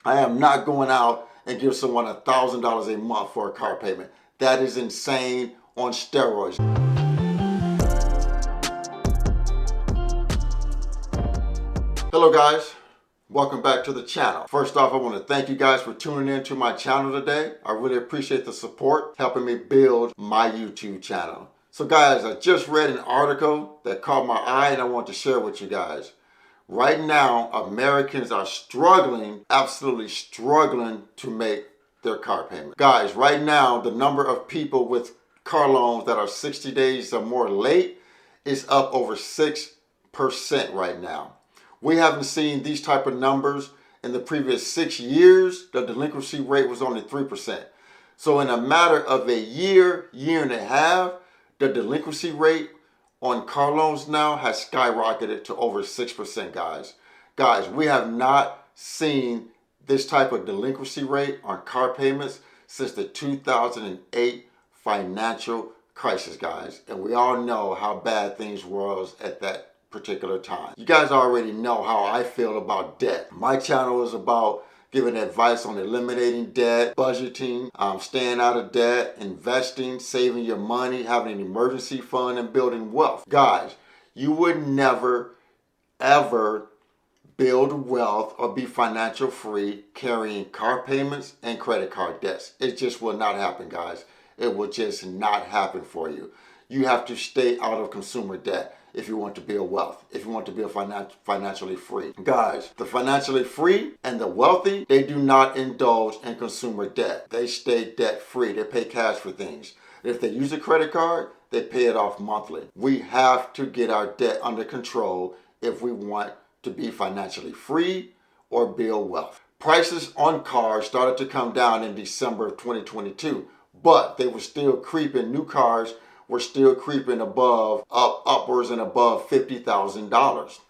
I am not going out and give someone $1,000 a month for a car payment. That is insane on steroids. Hello guys, welcome back to the channel. First off, I want to thank you guys for tuning in to my channel today. I really appreciate the support helping me build my YouTube channel. So guys, I just read an article that caught my eye and I want to share with you guys. Right now, Americans are struggling, absolutely struggling to make their car payment. Guys, right now, the number of people with car loans that are 60 days or more late is up over 6% right now. We haven't seen these type of numbers in the previous 6 years. The delinquency rate was only 3%. So in a matter of a year and a half, the delinquency rate on car loans now has skyrocketed to over 6%, guys. Guys, we have not seen this type of delinquency rate on car payments since the 2008 financial crisis, guys. And we all know how bad things was at that particular time. You guys already know how I feel about debt. My channel is about giving advice on eliminating debt, budgeting, staying out of debt, investing, saving your money, having an emergency fund, and building wealth. Guys, you would never, ever build wealth or be financial free carrying car payments and credit card debts. It just will not happen, guys. It will just not happen for you. You have to stay out of consumer debt if you want to build wealth, if you want to be financially free. Guys, the financially free and the wealthy, they do not indulge in consumer debt. They stay debt free. They pay cash for things. If they use a credit card, they pay it off monthly. We have to get our debt under control if we want to be financially free or build wealth. Prices on cars started to come down in December of 2022, but they were still creeping. New cars were still creeping upwards and above $50,000.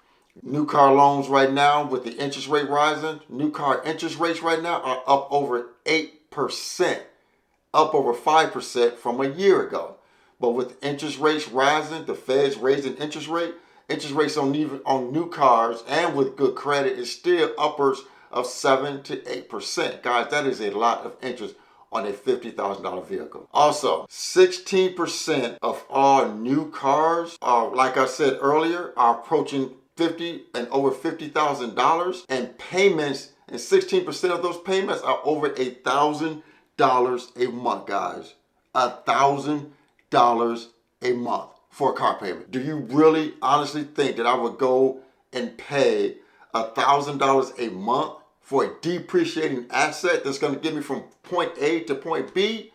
New car loans right now, with the interest rate rising, new car interest rates right now are up over 8%, up over 5% from a year ago. But with interest rates rising, the Fed's raising interest rates on new cars and with good credit is still upwards of 7 to 8%. Guys, that is a lot of interest on a $50,000 vehicle. Also, 16% of all new cars are, like I said earlier, are approaching $50,000 and over $50,000, and payments, and 16% of those payments are over $1,000 a month, guys. $1,000 a month for a car payment. Do you really honestly think that I would go and pay $1,000 a month for a depreciating asset that's going to get me from point A to point B?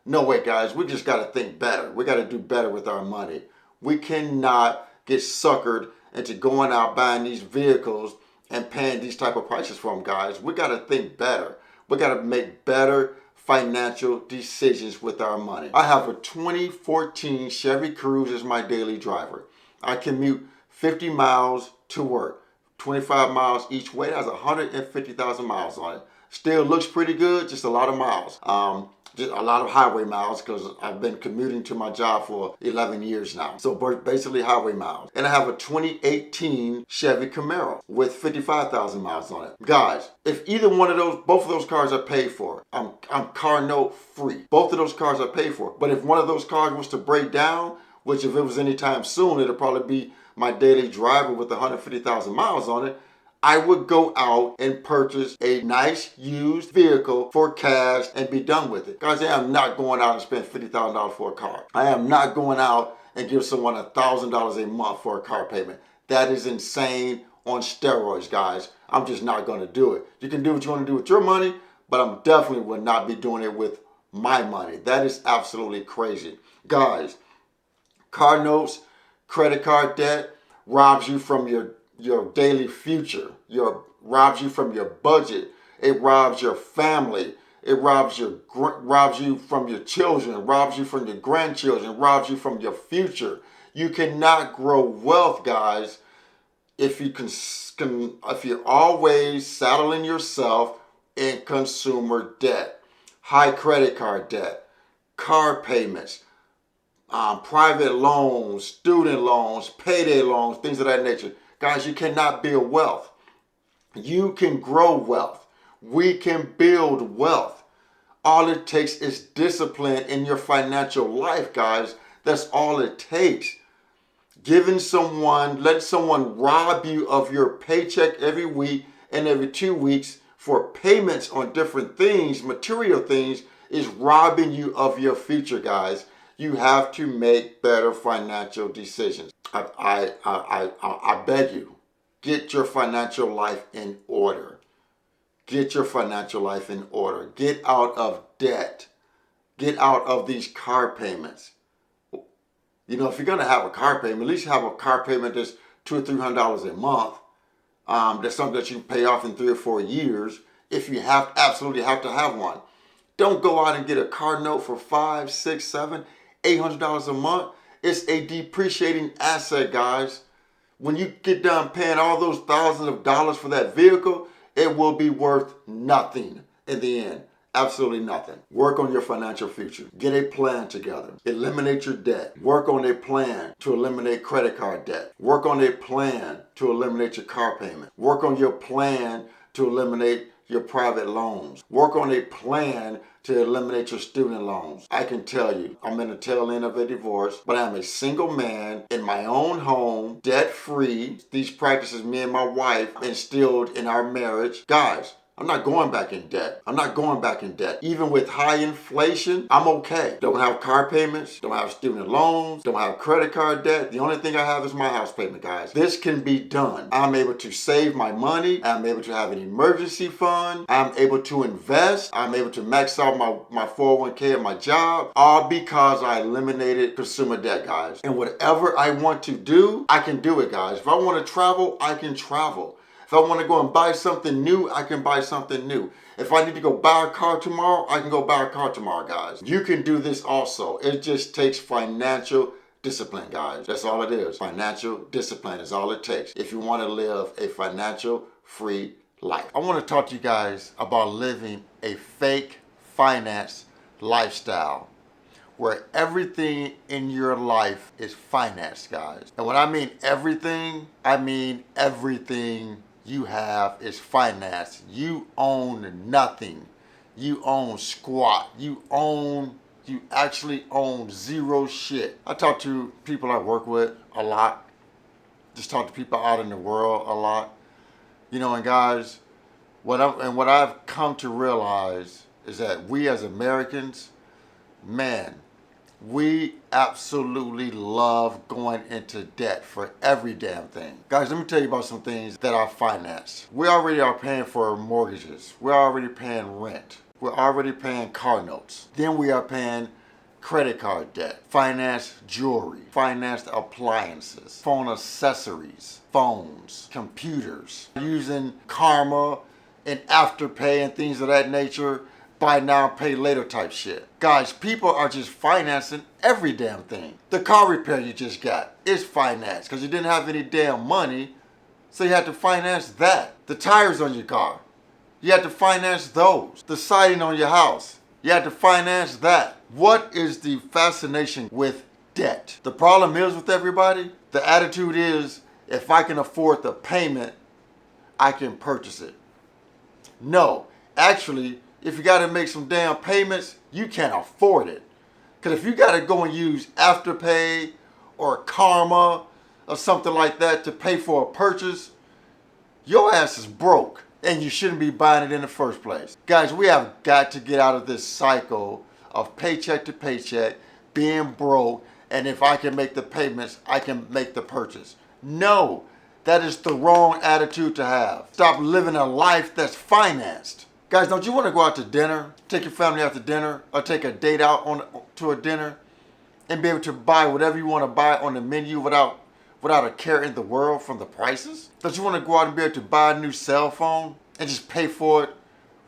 No way, guys. We just got to think better. We got to do better with our money. We cannot get suckered into going out buying these vehicles and paying these type of prices for them, guys. We got to think better. We got to make better financial decisions with our money. I have a 2014 Chevy Cruze as my daily driver. I commute 50 miles to work. 25 miles each way. That has 150,000 miles on it. Still looks pretty good, just a lot of miles. Just a lot of highway miles because I've been commuting to my job for 11 years now. So basically highway miles. And I have a 2018 Chevy Camaro with 55,000 miles on it. Guys, if either one of those, both of those cars are paid for, I'm car note free. Both of those cars are paid for. But if one of those cars was to break down, which if it was anytime soon, it'll probably be my daily driver with 150,000 miles on it, I would go out and purchase a nice used vehicle for cash and be done with it. Guys, I am not going out and spend $50,000 for a car. I am not going out and give someone $1,000 a month for a car payment. That is insane on steroids, guys. I'm just not going to do it. You can do what you want to do with your money, but I'm definitely would not be doing it with my money. That is absolutely crazy. Guys, car notes, credit card debt robs you from your daily future. Robs you from your budget. It robs your family. It robs you from your children. Robs you from your grandchildren. Robs you from your future. You cannot grow wealth, guys, if you're always saddling yourself in consumer debt, high credit card debt, car payments, private loans, student loans, payday loans, things of that nature. Guys, you cannot build wealth. You can grow wealth We can build wealth. All it takes is discipline in your financial life, guys. That's all it takes. Letting someone rob you of your paycheck every week and every 2 weeks for payments on different things, material things, is robbing you of your future, guys. You have to make better financial decisions. I beg you, get your financial life in order. Get your financial life in order. Get out of debt. Get out of these car payments. You know, if you're gonna have a car payment, at least have a car payment that's $200 or $300 a month. That's something that you pay off in 3 or 4 years. If you absolutely have to have one, don't go out and get a car note for $500, $600, $700, $800 a month. It's a depreciating asset, guys. When you get done paying all those thousands of dollars for that vehicle, it will be worth nothing in the end. Absolutely nothing. Work on your financial future. Get a plan together. Eliminate your debt. Work on a plan to eliminate credit card debt. Work on a plan to eliminate your car payment. Work on your plan to eliminate your private loans. Work on a plan to eliminate your student loans. I can tell you, I'm in the tail end of a divorce, but I'm a single man in my own home, debt-free. These practices me and my wife instilled in our marriage. Guys, I'm not going back in debt. I'm not going back in debt. Even with high inflation, I'm okay. Don't have car payments, don't have student loans, don't have credit card debt. The only thing I have is my house payment, guys. This can be done. I'm able to save my money. I'm able to have an emergency fund. I'm able to invest. I'm able to max out my 401k at my job, all because I eliminated consumer debt, guys. And whatever I want to do, I can do it, guys. If I want to travel, I can travel. If I want to go and buy something new, I can buy something new. If I need to go buy a car tomorrow, I can go buy a car tomorrow, guys. You can do this also. It just takes financial discipline, guys. That's all it is. Financial discipline is all it takes if you want to live a financial free life. I want to talk to you guys about living a fake finance lifestyle, where everything in your life is financed, guys. And when I mean everything you have is financed. You own nothing. You own squat. You actually own zero shit. I talk to people I work with a lot. Just talk to people out in the world a lot. You know, and guys, what I've come to realize is that we as Americans, man, we absolutely love going into debt for every damn thing. Guys, let me tell you about some things that are financed. We already are paying for mortgages. We're already paying rent. We're already paying car notes. Then we are paying credit card debt, finance jewelry, finance appliances, phone accessories, phones, computers, using Karma and Afterpay and things of that nature. Buy now, pay later type shit. Guys, people are just financing every damn thing. The car repair you just got is financed because you didn't have any damn money, so you had to finance that. The tires on your car, you had to finance those. The siding on your house, you had to finance that. What is the fascination with debt? The problem is with everybody, the attitude is, if I can afford the payment, I can purchase it. No, actually, if you got to make some damn payments, you can't afford it. Because if you got to go and use Afterpay or Karma or something like that to pay for a purchase, your ass is broke and you shouldn't be buying it in the first place. Guys, we have got to get out of this cycle of paycheck to paycheck, being broke, and if I can make the payments, I can make the purchase. No, that is the wrong attitude to have. Stop living a life that's financed. Guys, don't you want to go out to dinner, take your family out to dinner, or take a date out to a dinner and be able to buy whatever you want to buy on the menu without a care in the world from the prices? Don't you want to go out and be able to buy a new cell phone and just pay for it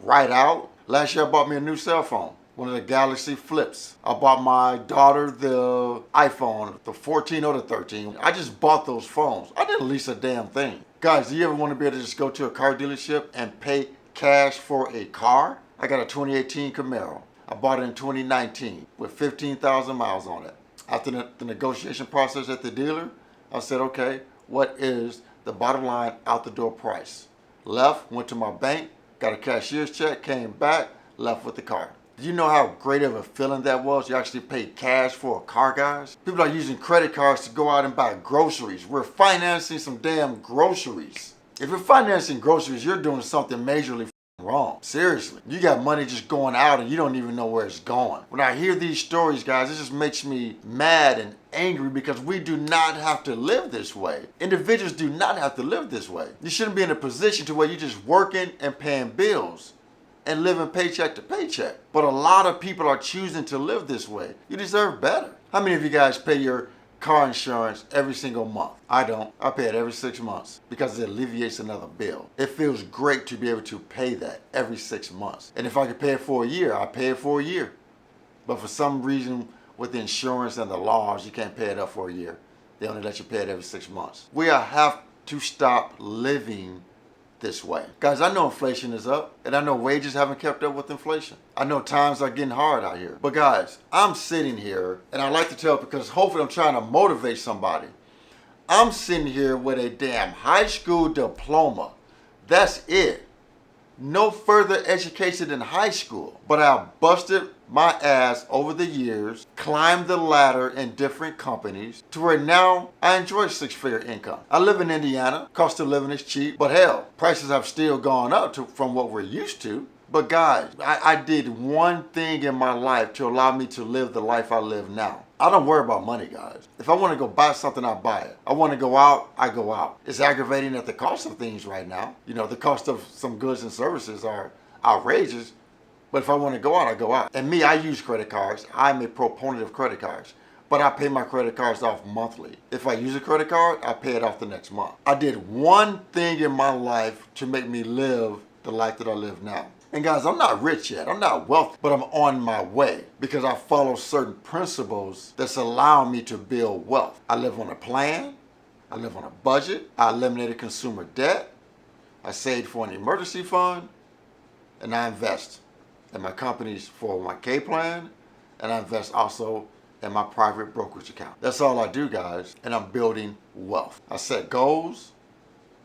right out? Last year I bought me a new cell phone, one of the Galaxy Flips. I bought my daughter the iPhone, the 14 or the 13. I just bought those phones. I didn't lease a damn thing. Guys, do you ever want to be able to just go to a car dealership and pay cash for a car? I got a 2018 Camaro. I bought it in 2019 with 15,000 miles on it. After the negotiation process at the dealer, I said, okay, what is the bottom line out the door price? Left, went to my bank, got a cashier's check, came back, left with the car. Do you know how great of a feeling that was? You actually paid cash for a car, guys. People are using credit cards to go out and buy groceries. We're financing some damn groceries. If you're financing groceries, you're doing something majorly wrong. Seriously. You got money just going out and you don't even know where it's going. When I hear these stories, guys, it just makes me mad and angry because we do not have to live this way. Individuals do not have to live this way. You shouldn't be in a position to where you're just working and paying bills and living paycheck to paycheck. But a lot of people are choosing to live this way. You deserve better. How many of you guys pay your car insurance every single month? I don't. I pay it every 6 months because it alleviates another bill. It feels great to be able to pay that every 6 months. And if I could pay it for a year, I pay it for a year. But for some reason with the insurance and the laws, you can't pay it up for a year. They only let you pay it every 6 months. We have to stop living this way. Guys, I know inflation is up and I know wages haven't kept up with inflation. I know times are getting hard out here. But guys, I'm sitting here and I like to tell because hopefully I'm trying to motivate somebody. I'm sitting here with a damn high school diploma. That's it. No further education than high school. But I busted my ass over the years, climbed the ladder in different companies to where now I enjoy 6-figure income. I live in Indiana, cost of living is cheap, but hell, prices have still gone up from what we're used to. But guys, I did one thing in my life to allow me to live the life I live now. I don't worry about money, guys. If I want to go buy something, I buy it. I want to go out, I go out. It's aggravating that the cost of things right now, the cost of some goods and services are outrageous. But if I want to go out, I go out. And me, I use credit cards. I'm a proponent of credit cards. But I pay my credit cards off monthly. If I use a credit card, I pay it off the next month. I did one thing in my life to make me live the life that I live now. And guys, I'm not rich yet. I'm not wealthy, but I'm on my way because I follow certain principles that's allowing me to build wealth. I live on a plan. I live on a budget. I eliminated consumer debt. I saved for an emergency fund. And I invest in my company's 401k plan. And I invest also in my private brokerage account. That's all I do, guys. And I'm building wealth. I set goals.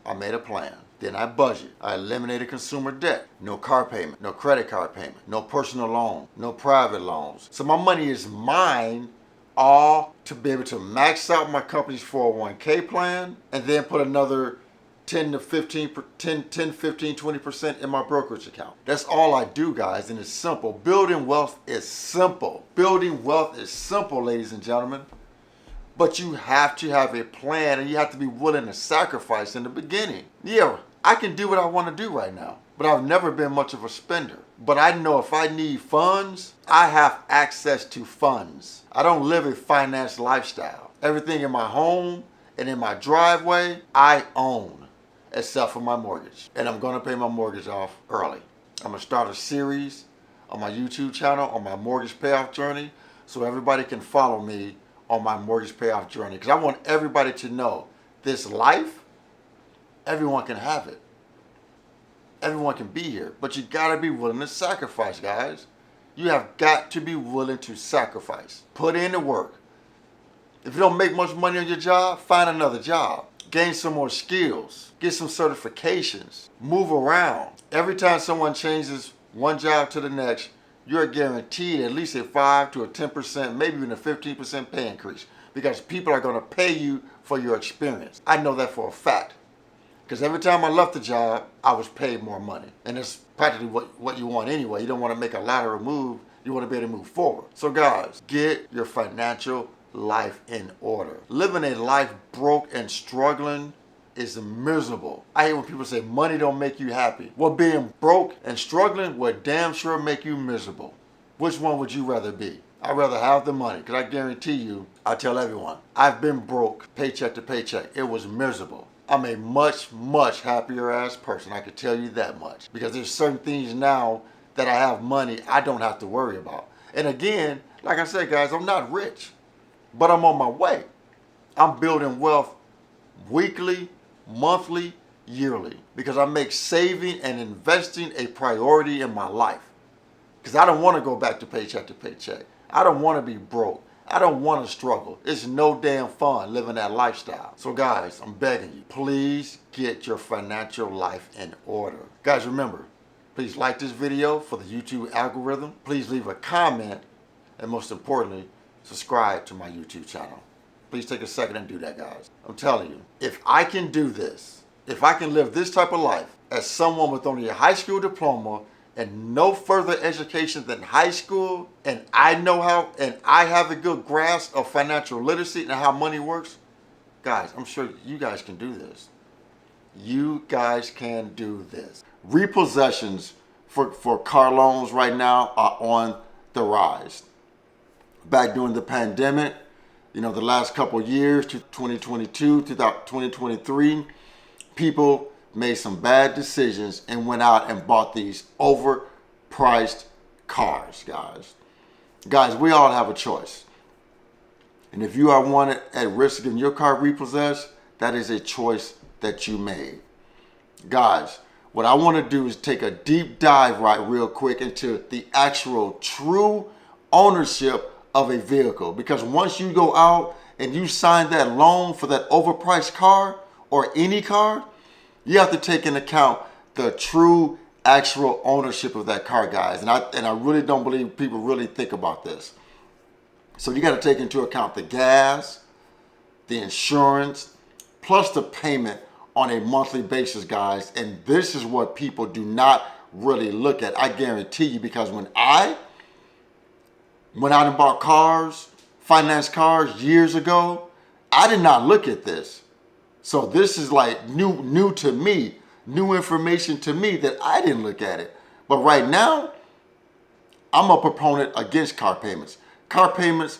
I made a plan. Then I budget. I eliminated consumer debt. No car payment, no credit card payment, no personal loan, no private loans. So my money is mine all to be able to max out my company's 401k plan and then put another 10 to 15, 20% in my brokerage account. That's all I do, guys, and it's simple. Building wealth is simple. Building wealth is simple, ladies and gentlemen. But you have to have a plan and you have to be willing to sacrifice in the beginning. Yeah, I can do what I want to do right now, but I've never been much of a spender. But I know if I need funds, I have access to funds. I don't live a finance lifestyle. Everything in my home and in my driveway, I own, except for my mortgage. And I'm going to pay my mortgage off early. I'm going to start a series on my YouTube channel on my mortgage payoff journey so everybody can follow me on my mortgage payoff journey. Because I want everybody to know this life, everyone can have it. Everyone can be here. But you got to be willing to sacrifice, guys. You have got to be willing to sacrifice. Put in the work. If you don't make much money on your job, find another job. Gain some more skills. Get some certifications. Move around. Every time someone changes one job to the next, you're guaranteed at least a 5 to a 10%, maybe even a 15% pay increase because people are going to pay you for your experience. I know that for a fact because every time I left the job, I was paid more money. And it's practically what you want anyway. You don't want to make a lateral move. You want to be able to move forward. So guys, get your financial life in order. Living a life broke and struggling is miserable. I hate when people say money don't make you happy. Well, being broke and struggling would damn sure make you miserable. Which one would you rather be? I'd rather have the money because I guarantee you, I tell everyone, I've been broke paycheck to paycheck. It was miserable. I'm a much, much happier ass person. I can tell you that much because there's certain things now that I have money I don't have to worry about. And again, like I said, guys, I'm not rich, but I'm on my way. I'm building wealth weekly, monthly, yearly, because I make saving and investing a priority in my life. Because I don't want to go back to paycheck. I don't want to be broke. I don't want to struggle. It's no damn fun living that lifestyle. So guys, I'm begging you, please get your financial life in order. Guys, remember, Please like this video for the YouTube algorithm. Please leave a comment, and most importantly, subscribe to my YouTube channel. Please take a second and do that, guys. I'm telling you, if I can do this, if I can live this type of life as someone with only a high school diploma and no further education than high school, and I know how, and I have a good grasp of financial literacy and how money works, guys, I'm sure you guys can do this. You guys can do this. Repossessions for car loans right now are on the rise. Back during the pandemic, the last couple of years, 2022, 2023, people made some bad decisions and went out and bought these overpriced cars, guys. Guys, we all have a choice. And if you are one at risk of getting your car repossessed, that is a choice that you made. Guys, what I want to do is take a deep dive real quick into the actual true ownership of a vehicle. Because once you go out and you sign that loan for that overpriced car or any car, you have to take into account the true actual ownership of that car, guys. And I really don't believe people really think about this. So you got to take into account the gas, the insurance, plus the payment on a monthly basis, guys. And this is what people do not really look at. I guarantee you, because when I went out and bought cars, financed cars years ago, I did not look at this. So this is like new to me, new information to me that I didn't look at it. But right now, I'm a proponent against car payments. Car payments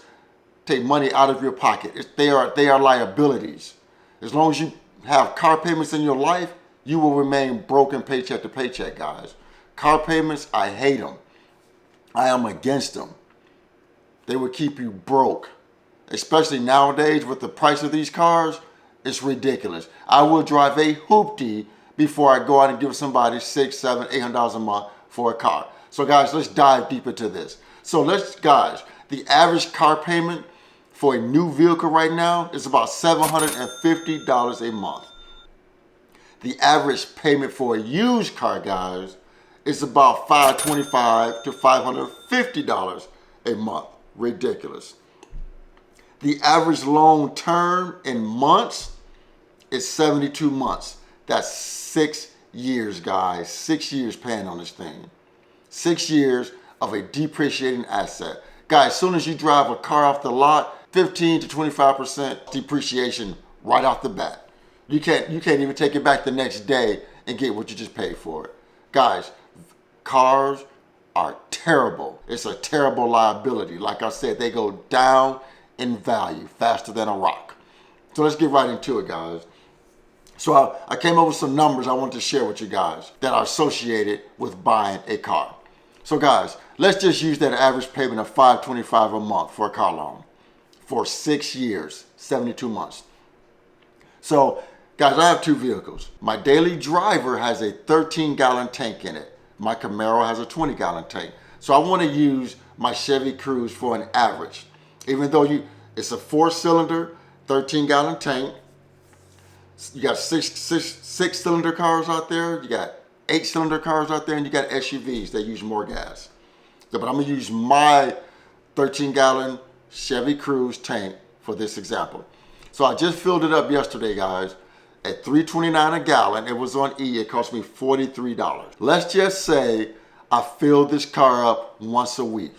take money out of your pocket. They are liabilities. As long as you have car payments in your life, you will remain broken paycheck to paycheck, guys. Car payments, I hate them. I am against them. They will keep you broke. Especially nowadays with the price of these cars, it's ridiculous. I will drive a hoopty before I go out and give somebody $600, $700, $800 a month for a car. So guys, let's dive deep into this. So guys, the average car payment for a new vehicle right now is about $750 a month. The average payment for a used car, guys, is about $525 to $550 a month. Ridiculous. The average loan term in months is 72 months. That's 6 years, guys. 6 years paying on this thing. 6 years of a depreciating asset. Guys, as soon as you drive a car off the lot, 15 to 25% depreciation right off the bat. You can't even take it back the next day and get what you just paid for it. Guys, cars are terrible. It's a terrible liability. Like I said, they go down in value faster than a rock. So let's get right into it, guys. So I came up with some numbers I want to share with you guys that are associated with buying a car. So guys, let's just use that average payment of $525 a month for a car loan for 6 years, 72 months. So guys, I have two vehicles. My daily driver has a 13-gallon tank in it. My Camaro has a 20-gallon tank. So I want to use my Chevy Cruze for an average. Even though it's a 4-cylinder, 13-gallon tank. You got six-cylinder cars out there. You got 8-cylinder cars out there, and you got SUVs that use more gas. So, but I'm gonna use my 13-gallon Chevy Cruze tank for this example. So I just filled it up yesterday, guys, at $3.29 a gallon. It was on E. It cost me $43. Let's just say I fill this car up once a week.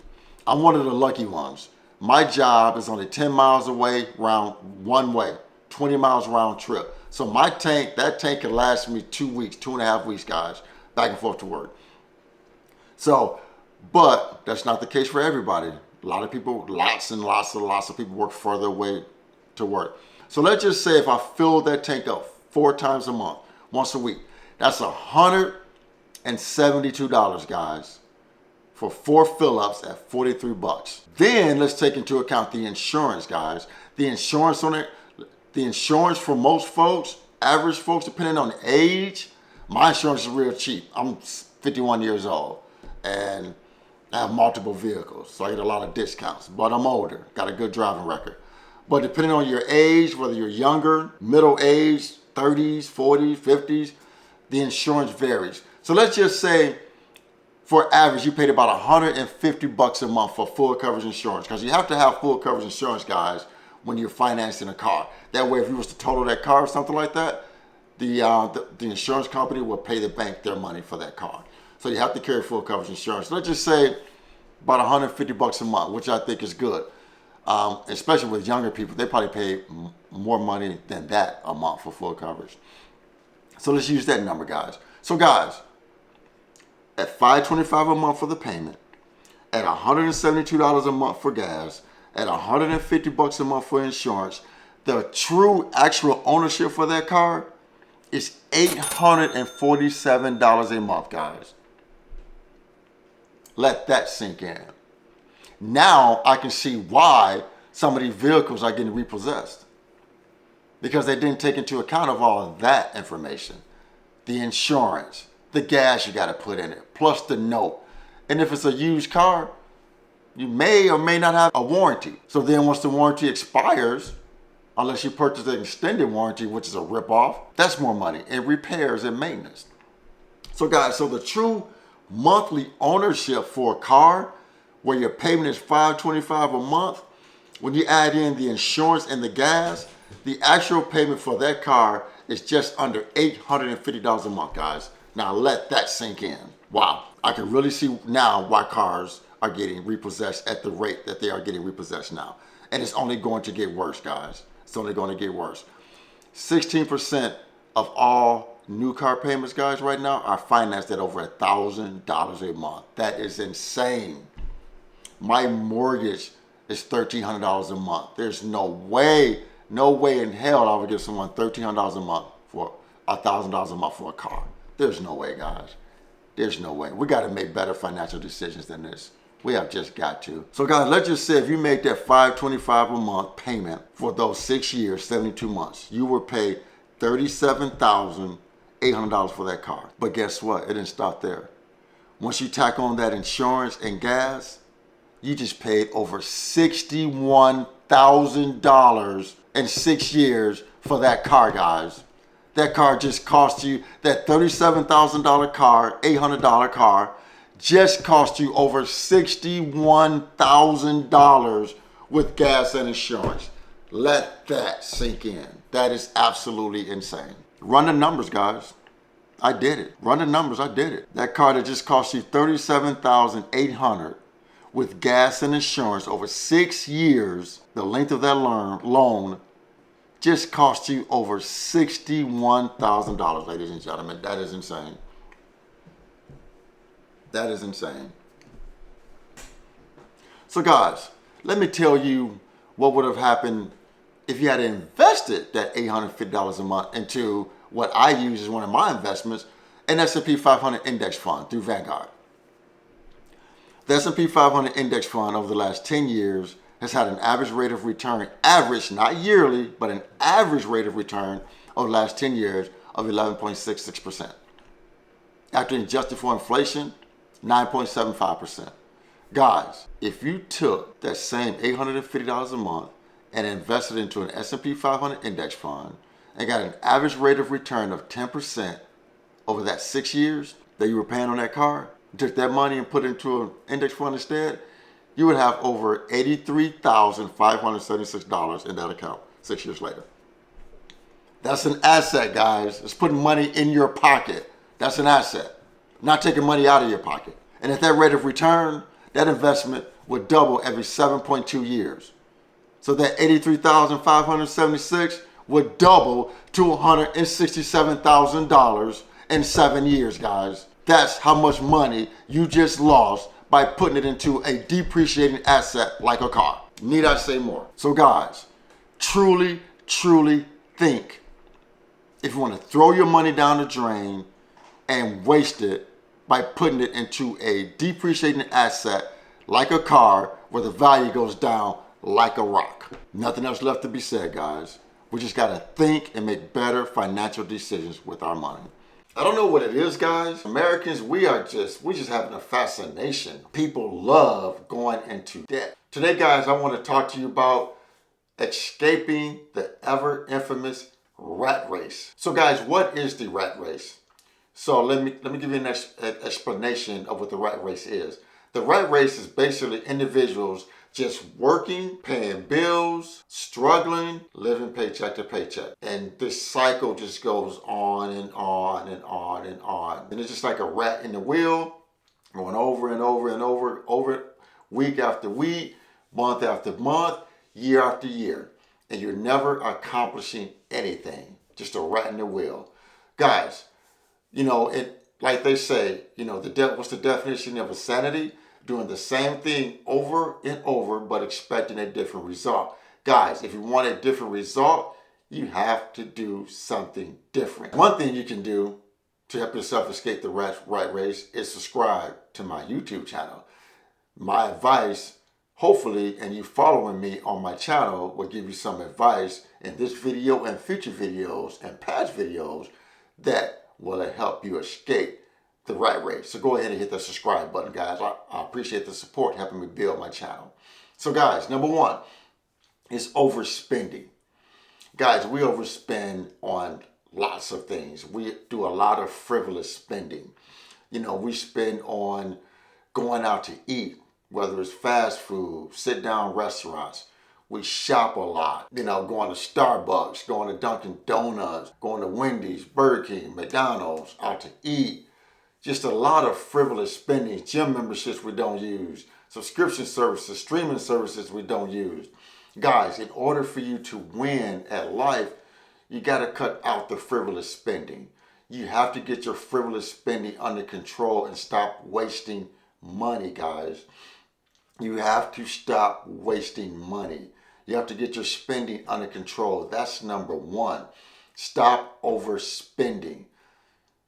I'm one of the lucky ones. My job is only 10 miles away, one way, 20 miles round trip. So that tank can last me 2 weeks, 2.5 weeks, guys, back and forth to work. So, but that's not the case for everybody. A lot of people, lots of people work further away to work. So let's just say if I fill that tank up 4 times a month, once a week, that's $172, guys, for 4 fill-ups at $43. Then let's take into account the insurance, guys. The insurance on it. The insurance for most folks, average folks, depending on age, my insurance is real cheap. I'm 51 years old and I have multiple vehicles, so I get a lot of discounts, but I'm older, got a good driving record. But depending on your age, whether you're younger, middle age, 30s, 40s, 50s, the insurance varies. So let's just say for average, you paid about $150 a month for full coverage insurance, because you have to have full coverage insurance, guys, when you're financing a car. That way, if you was to total that car or something like that, the insurance company will pay the bank their money for that car. So you have to carry full coverage insurance. Let's just say about $150 a month, which I think is good. Especially with younger people, they probably pay more money than that a month for full coverage. So let's use that number, guys. So guys, at $525 a month for the payment, at $172 a month for gas, at $150 a month for insurance, the true actual ownership for that car is $847 a month, guys. Let that sink in. Now I can see why some of these vehicles are getting repossessed, because they didn't take into account of all of that information. The insurance, the gas you got to put in it, plus the note. And if it's a used car, you may or may not have a warranty. So then once the warranty expires, unless you purchase an extended warranty, which is a ripoff, that's more money in repairs and maintenance. So guys, so the true monthly ownership for a car, where your payment is $525 a month, when you add in the insurance and the gas, the actual payment for that car is just under $850 a month, guys. Now let that sink in. Wow, I can really see now why cars are getting repossessed at the rate that they are getting repossessed now. And it's only going to get worse, guys. It's only going to get worse. 16% of all new car payments, guys, right now are financed at over $1,000 a month. That is insane. My mortgage is $1,300 a month. There's no way in hell I would give someone $1,300 a month for $1,000 a month for a car. There's no way, guys. There's no way. We got to make better financial decisions than this. We have just got to. So guys, let's just say if you make that $525 a month payment for those 6 years, 72 months, you will pay $37,800 for that car. But guess what? It didn't stop there. Once you tack on that insurance and gas, you just paid over $61,000 in 6 years for that car, guys. That car just cost you, that $37,000 car, $800 car, just cost you over $61,000 with gas and insurance. Let that sink in. That is absolutely insane. Run the numbers, guys. I did it. Run the numbers, I did it. That car that just cost you $37,800 with gas and insurance over 6 years, the length of that loan just cost you over $61,000, ladies and gentlemen. That is insane. That is insane. So guys, let me tell you what would have happened if you had invested that $850 a month into what I use as one of my investments, an S&P 500 index fund through Vanguard. The S&P 500 index fund over the last 10 years has had an average rate of return, average, not yearly, but an average rate of return over the last 10 years of 11.66%. After adjusted for inflation, 9.75%. Guys, if you took that same $850 a month and invested into an S&P 500 index fund and got an average rate of return of 10% over that 6 years that you were paying on that car, took that money and put it into an index fund instead, you would have over $83,576 in that account 6 years later. That's an asset, guys. It's putting money in your pocket. That's an asset. Not taking money out of your pocket. And at that rate of return, that investment would double every 7.2 years. So that $83,576 would double to $167,000 in 7 years, guys. That's how much money you just lost by putting it into a depreciating asset like a car. Need I say more? So guys, truly, truly think. If you want to throw your money down the drain and waste it by putting it into a depreciating asset like a car where the value goes down like a rock. Nothing else left to be said, guys. We just got to think and make better financial decisions with our money. I don't know what it is, guys. Americans, we just having a fascination. People love going into debt. Today, guys, I want to talk to you about escaping the ever infamous rat race. So guys, what is the rat race? So let me give you an explanation of what the rat race is. The rat race is basically individuals just working, paying bills, struggling, living paycheck to paycheck. And this cycle just goes on and on and on and on. And it's just like a rat in the wheel, going over and over and over week after week, month after month, year after year. And you're never accomplishing anything. Just a rat in the wheel. Guys, like they say, what's the definition of insanity? Doing the same thing over and over, but expecting a different result. Guys, if you want a different result, you have to do something different. One thing you can do to help yourself escape the rat race is subscribe to my YouTube channel. My advice, hopefully, and you following me on my channel will give you some advice in this video and future videos and past videos that will help you escape the rat race. So go ahead and hit the subscribe button, guys. I appreciate the support helping me build my channel. So guys, number one is overspending. Guys, we overspend on lots of things. We do a lot of frivolous spending. We spend on going out to eat, whether it's fast food, sit down restaurants. We shop a lot, going to Starbucks, going to Dunkin' Donuts, going to Wendy's, Burger King, McDonald's, out to eat. Just a lot of frivolous spending, gym memberships we don't use, subscription services, streaming services we don't use. Guys, in order for you to win at life, you got to cut out the frivolous spending. You have to get your frivolous spending under control and stop wasting money, guys. You have to stop wasting money. You have to get your spending under control. That's number one. Stop overspending.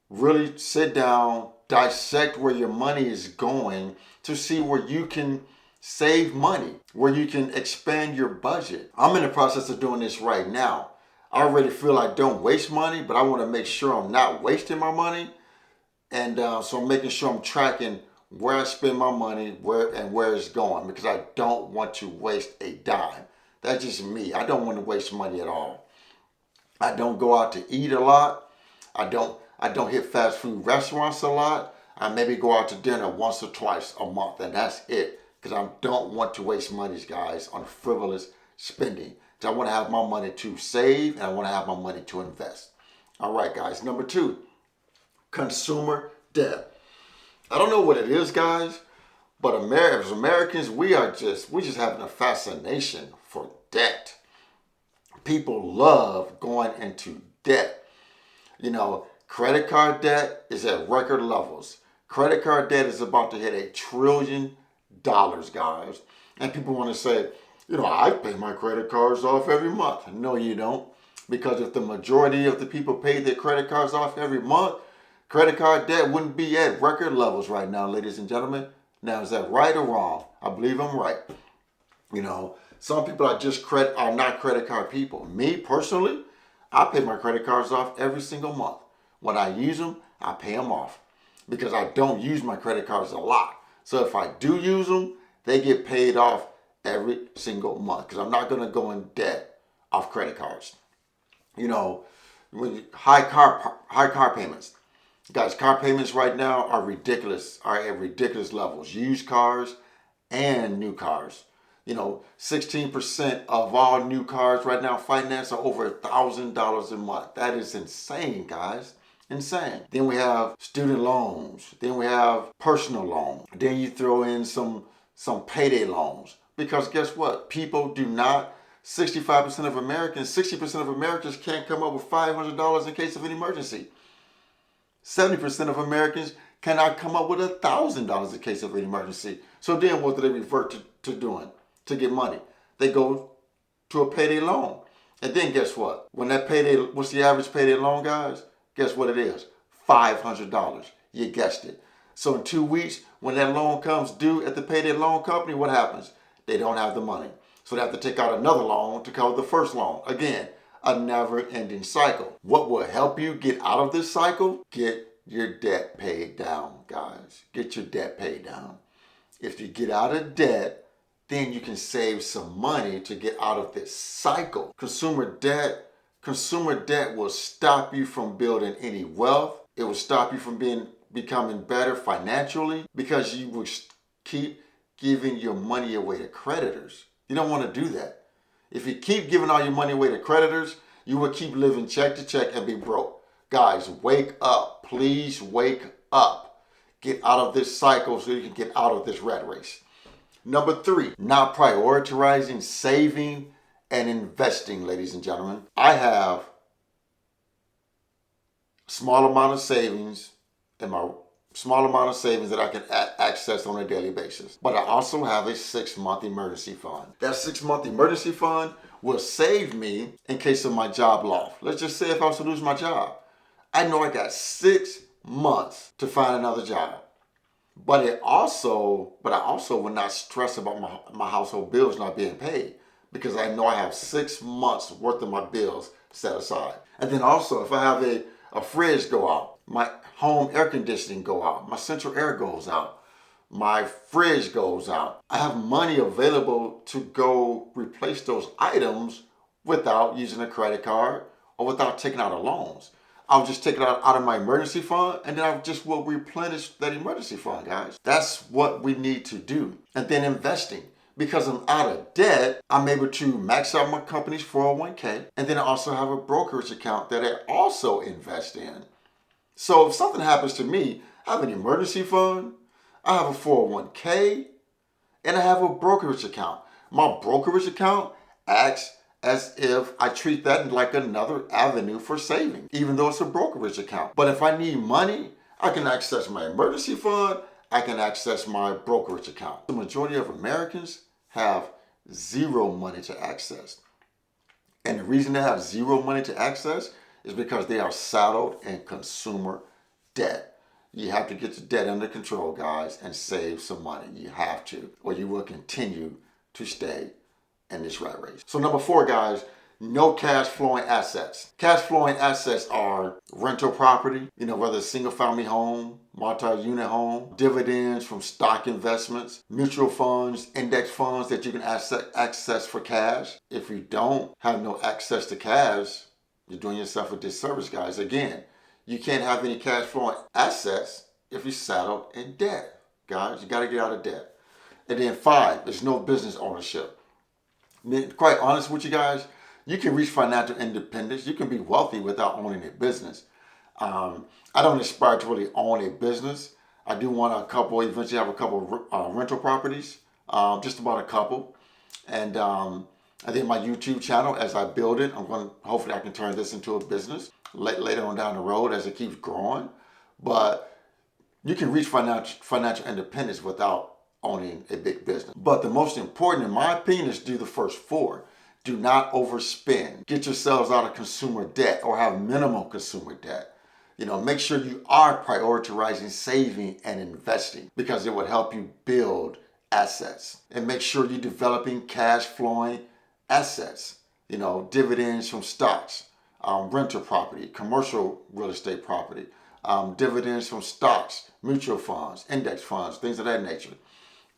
Really sit down, dissect where your money is going to see where you can save money, where you can expand your budget. I'm in the process of doing this right now. I already feel I don't waste money, but I want to make sure I'm not wasting my money. And so I'm making sure I'm tracking where I spend my money, where it's going, because I don't want to waste a dime. That's just me. I don't want to waste money at all. I don't go out to eat a lot. I don't hit fast food restaurants a lot. I maybe go out to dinner once or twice a month, and that's it. Because I don't want to waste money, guys, on frivolous spending. So I want to have my money to save, and I want to have my money to invest. All right, guys. Number two, consumer debt. I don't know what it is, guys, but as Americans, we just having a fascination for debt. People love going into debt. Credit card debt is at record levels. Credit card debt is about to hit $1 trillion, guys. And people want to say, I pay my credit cards off every month. No, you don't. Because if the majority of the people paid their credit cards off every month, credit card debt wouldn't be at record levels right now, ladies and gentlemen. Now, is that right or wrong? I believe I'm right. Some people are not credit card people. Me, personally, I pay my credit cards off every single month. When I use them, I pay them off because I don't use my credit cards a lot. So if I do use them, they get paid off every single month because I'm not going to go in debt off credit cards. When high car payments. Guys, car payments right now are at ridiculous levels. Used cars and new cars. 16% of all new cars right now financed are over $1,000 a month. That is insane, guys. Insane. Then we have student loans. Then we have personal loans. Then you throw in some payday loans. Because guess what? 60% of Americans can't come up with $500 in case of an emergency. 70% of Americans cannot come up with $1,000 in case of an emergency. So then what do they revert to doing to get money? They go to a payday loan. And then guess what? What's the average payday loan, guys? Guess what it is? $500. You guessed it. So in 2 weeks, when that loan comes due at the payday loan company, what happens? They don't have the money. So they have to take out another loan to cover the first loan. Again, a never-ending cycle. What will help you get out of this cycle? Get your debt paid down, guys. Get your debt paid down. If you get out of debt, then you can save some money to get out of this cycle. Consumer debt will stop you from building any wealth. It will stop you from becoming better financially because you will keep giving your money away to creditors. You don't want to do that. If you keep giving all your money away to creditors, you will keep living check to check and be broke. Guys, wake up. Please wake up. Get out of this cycle so you can get out of this rat race. Number 3, not prioritizing saving and investing, ladies and gentlemen. I have a small amount of savings that I can access on a daily basis. But I also have a 6-month emergency fund. That 6-month emergency fund will save me in case of my job loss. Let's just say if I was to lose my job. I know I got 6 months to find another job. But I also will not stress about my household bills not being paid because I know I have 6 months worth of my bills set aside. And then also if I have a fridge go out, my home air conditioning go out, my central air goes out, my fridge goes out, I have money available to go replace those items without using a credit card or without taking out a loans. I'll just take it out of my emergency fund and then I just will replenish that emergency fund, guys. That's what we need to do. And then investing. Because I'm out of debt, I'm able to max out my company's 401k. And then I also have a brokerage account that I also invest in. So if something happens to me, I have an emergency fund, I have a 401k, and I have a brokerage account. My brokerage account acts as if I treat that like another avenue for saving, even though it's a brokerage account. But if I need money, I can access my emergency fund, I can access my brokerage account. The majority of Americans have zero money to access. And the reason they have zero money to access is because they are saddled in consumer debt. You have to get your debt under control, guys, and save some money. You have to, or you will continue to stay in this rat race. So number 4, guys, no cash flowing assets. Cash flowing assets are rental property, whether it's single family home, multi-unit home, dividends from stock investments, mutual funds, index funds that you can access for cash. If you don't have no access to cash, you're doing yourself a disservice, guys. Again, you can't have any cash flowing assets if you're saddled in debt, guys. You got to get out of debt. And then 5, there's no business ownership. Quite honest with you guys, you can reach financial independence. You can be wealthy without owning a business. I don't aspire to really own a business. I do want eventually have a couple rental properties, just about a couple. And I think my YouTube channel, as I build it, hopefully I can turn this into a business later on down the road as it keeps growing. But you can reach financial independence without owning a big business. But the most important, in my opinion, is do the first 4. Do not overspend. Get yourselves out of consumer debt or have minimal consumer debt. Make sure you are prioritizing saving and investing because it will help you build assets. And make sure you're developing cash flowing assets, dividends from stocks, rental property, commercial real estate property, dividends from stocks, mutual funds, index funds, things of that nature.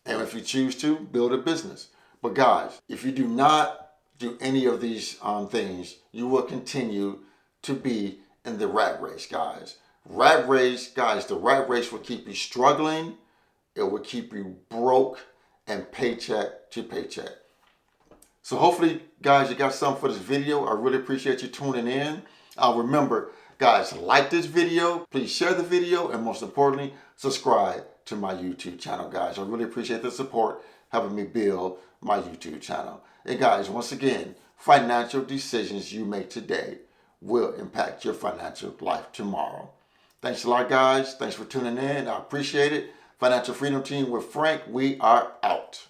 And if you choose to, build a business. But guys, if you do not do any of these things, you will continue to be in the rat race, guys. The rat race will keep you struggling. It will keep you broke and paycheck to paycheck. So hopefully, guys, you got something for this video. I really appreciate you tuning in. Remember, guys, like this video, please share the video, and most importantly, subscribe to my YouTube channel, guys. I really appreciate the support helping me build my YouTube channel. And guys, once again, financial decisions you make today will impact your financial life tomorrow. Thanks a lot, guys. Thanks for tuning in. I appreciate it. Financial Freedom Team with Frank, we are out.